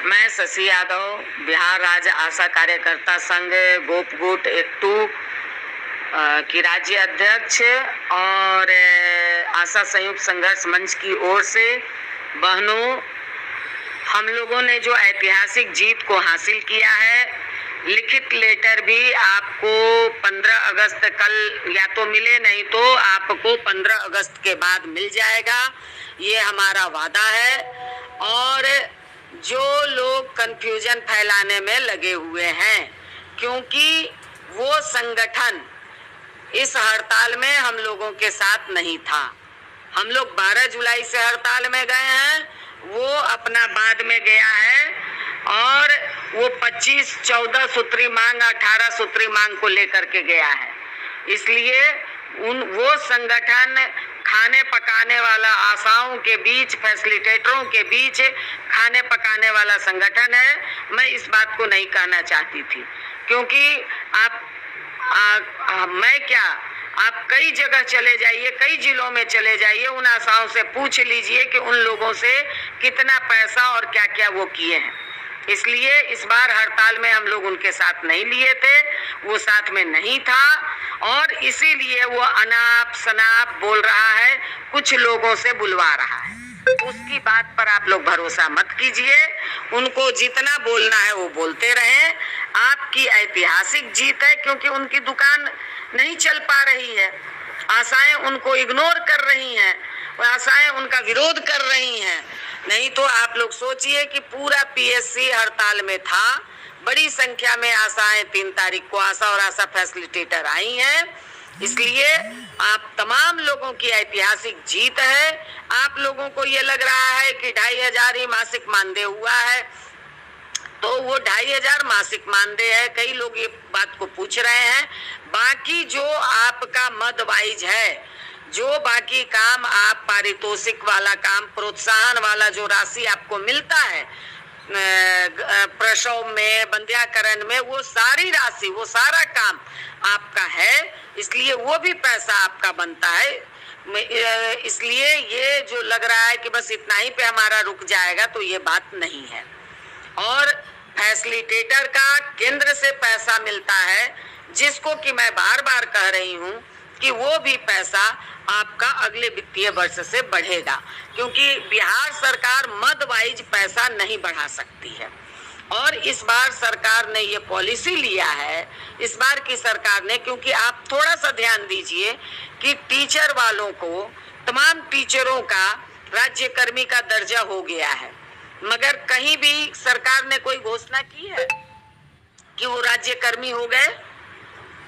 मैं शशि यादव, बिहार राज्य आशा कार्यकर्ता संघ गोपगुट एकटू की राज्य अध्यक्ष और आशा संयुक्त संघर्ष मंच की ओर से बहनों, हम लोगों ने जो ऐतिहासिक जीत को हासिल किया है, लिखित लेटर भी आपको 15 अगस्त कल या तो मिले, नहीं तो आपको 15 अगस्त के बाद मिल जाएगा। ये हमारा वादा है। और जो लोग कंफ्यूजन फैलाने में लगे हुए हैं, क्योंकि वो संगठन इस हड़ताल में हम लोगों के साथ नहीं था। हम लोग 12 जुलाई से हड़ताल में गए हैं, वो अपना बाद में गया है और वो 25, 14 सूत्री मांग, 18 सूत्री मांग को लेकर के गया है। इसलिए वो संगठन खाने पकाने वाला, आशाओं के बीच, फैसिलिटेटरों के बीच खाने पकाने वाला संगठन है। मैं इस बात को नहीं कहना चाहती थी, क्योंकि आप कई जगह चले जाइए, कई जिलों में चले जाइए, उन आशाओं से पूछ लीजिए कि उन लोगों से कितना पैसा और क्या क्या वो किए हैं। इसलिए इस बार हड़ताल में हम लोग उनके साथ नहीं लिए थे, वो साथ में नहीं था और इसीलिए वो अनाप शनाप बोल रहा है, कुछ लोगों से बुलवा रहा है। उसकी बात पर आप लोग भरोसा मत कीजिए। उनको जितना बोलना है वो बोलते रहें। आपकी ऐतिहासिक जीत है, क्योंकि उनकी दुकान नहीं चल पा रही है, आशाएं उनको इग्नोर कर रही हैं, आशाएं उनका विरोध कर रही हैं। नहीं तो आप लोग सोचिए कि पूरा पीएससी हड़ताल में था, बड़ी संख्या में आशाएं 3 तारीख को आशा और आशा फैसिलिटेटर आई हैं। इसलिए आप तमाम लोगों की ऐतिहासिक जीत है। आप लोगों को ये लग रहा है कि 2500 ही मासिक मानदेय हुआ है, तो वो 2500 मासिक मानदेय है। कई लोग ये बात को पूछ रहे हैं। बाकी जो आपका मद वाइज है, जो बाकी काम आप पारितोषिक वाला काम, प्रोत्साहन वाला जो राशि आपको मिलता है प्रसव में, बंध्याकरण में, वो सारी राशि, वो सारा काम आपका है। इसलिए वो भी पैसा आपका बनता है। इसलिए ये जो लग रहा है कि बस इतना ही पे हमारा रुक जाएगा, तो ये बात नहीं है। और फैसिलिटेटर का केंद्र से पैसा मिलता है, जिसको कि मैं बार बार कह रही हूँ कि वो भी पैसा आपका अगले वित्तीय वर्ष से बढ़ेगा, क्योंकि बिहार सरकार मद वाइज पैसा नहीं बढ़ा सकती है। और इस बार सरकार ने ये पॉलिसी लिया है, इस बार की सरकार ने, क्योंकि आप थोड़ा सा ध्यान दीजिए कि टीचर वालों को, तमाम टीचरों का राज्यकर्मी का दर्जा हो गया है, मगर कहीं भी सरकार ने कोई घोषणा की है कि वो राज्यकर्मी हो गए?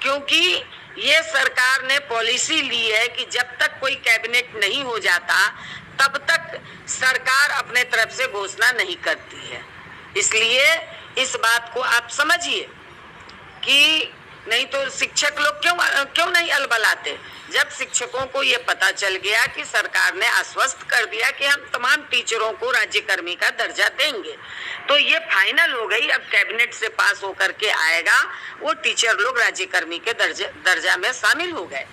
क्योंकि ये सरकार ने पॉलिसी ली है कि जब तक कोई कैबिनेट नहीं हो जाता, तब तक सरकार अपने तरफ से घोषणा नहीं करती है। इसलिए इस बात को आप समझिए कि नहीं तो शिक्षक लोग क्यों नहीं अलबलाते। जब शिक्षकों को ये पता चल गया कि सरकार ने आश्वस्त कर दिया कि हम तमाम टीचरों को राज्यकर्मी का दर्जा देंगे, तो ये फाइनल हो गई। अब कैबिनेट से पास होकर के आएगा, वो टीचर लोग राज्यकर्मी के दर्जा में शामिल हो गए।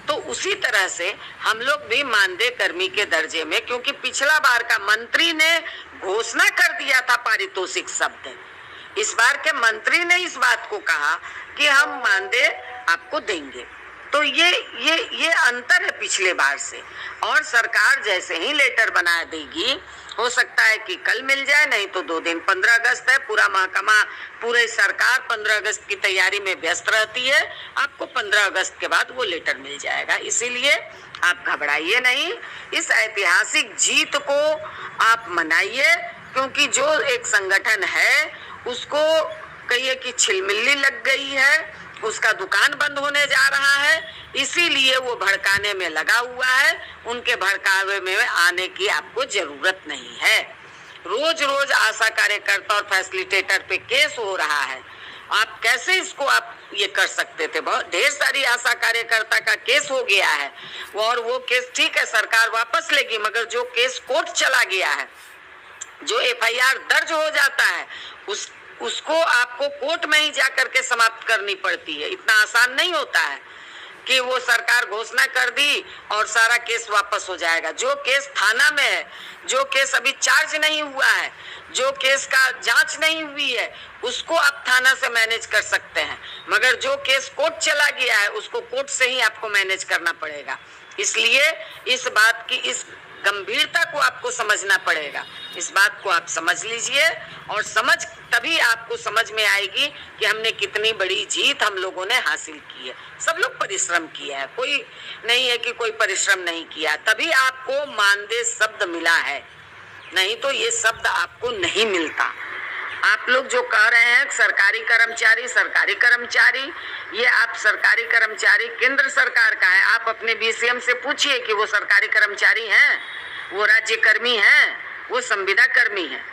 तो उसी तरह से हम लोग भी मानदेय कर्मी के दर्जे में, क्योंकि पिछला बार का मंत्री ने घोषणा कर दिया था पारितोषिक शब्द, इस बार के मंत्री ने इस बात को कहा कि हम मानदेय आपको देंगे। तो ये अंतर है पिछले बार से। और सरकार जैसे ही लेटर बना देगी, हो सकता है कि कल मिल जाए, नहीं तो 2 दिन, 15 अगस्त है, पूरा महकमा, पूरे सरकार 15 अगस्त की तैयारी में व्यस्त रहती है। आपको 15 अगस्त के बाद वो लेटर मिल जाएगा। इसीलिए आप घबराइए नहीं, इस ऐतिहासिक जीत को आप मनाइए, क्योंकि जो एक संगठन है उसको कहिए कि छिलमिल्ली लग गई है, उसका दुकान बंद होने जा रहा है, इसीलिए वो भड़काने में लगा हुआ है। उनके भड़कावे में आने की आपको जरूरत नहीं है। रोज रोज आशा कार्यकर्ता और फैसिलिटेटर पे केस हो रहा है। आप कैसे इसको आप ये कर सकते थे? बहुत ढेर सारी आशा कार्यकर्ता का केस हो गया है, और वो केस ठीक है सरकार वापस लेगी, मगर जो केस कोर्ट चला गया है, जो एफआईआर दर्ज हो जाता है, उसको आपको कोर्ट में ही जाकर के समाप्त करनी पड़ती है। इतना आसान नहीं होता है। कि वो सरकार घोषणा कर दी और सारा केस वापस हो जाएगा। जो केस थाना में है, जो केस अभी चार्ज नहीं हुआ है, जो केस का जांच नहीं हुई है, उसको आप थाना से मैनेज कर सकते हैं, मगर जो केस कोर्ट चला गया है उसको कोर्ट से ही आपको मैनेज करना पड़ेगा। इसलिए इस बात की, इस गंभीरता को आपको समझना पड़ेगा। इस बात को आप समझ लीजिए, और तभी आपको समझ में आएगी कि हमने कितनी बड़ी जीत हम लोगों ने हासिल की है। सब लोग परिश्रम किया है, कोई नहीं है कि कोई परिश्रम नहीं किया, तभी आपको मानदेय शब्द मिला है, नहीं तो ये शब्द आपको नहीं मिलता। आप लोग जो कह रहे हैं सरकारी कर्मचारी, ये आप सरकारी कर्मचारी केंद्र सरकार का है। आप अपने बीसीएम से पूछिए कि वो सरकारी कर्मचारी हैं, वो राज्य कर्मी हैं, वो संविदा कर्मी हैं।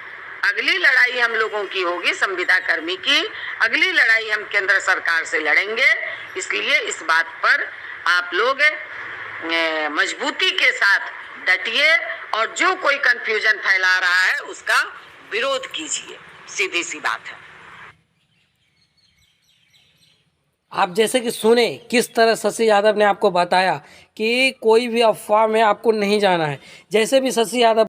अगली लड़ाई हम लोगों की होगी संविदा कर्मी की, अगली लड़ाई हम केंद्र सरकार से लड़ेंगे। इसलिए इस बात पर आप लोग मजबूती के साथ डटिए, और जो कोई कंफ्यूजन फैला रहा है उसका विरोध कीजिए, सीधी सी बात है। आप जैसे कि सुने किस तरह शशि यादव ने आपको बताया कि कोई भी अफवाह में आपको नहीं जाना है। जैसे भी शशि यादव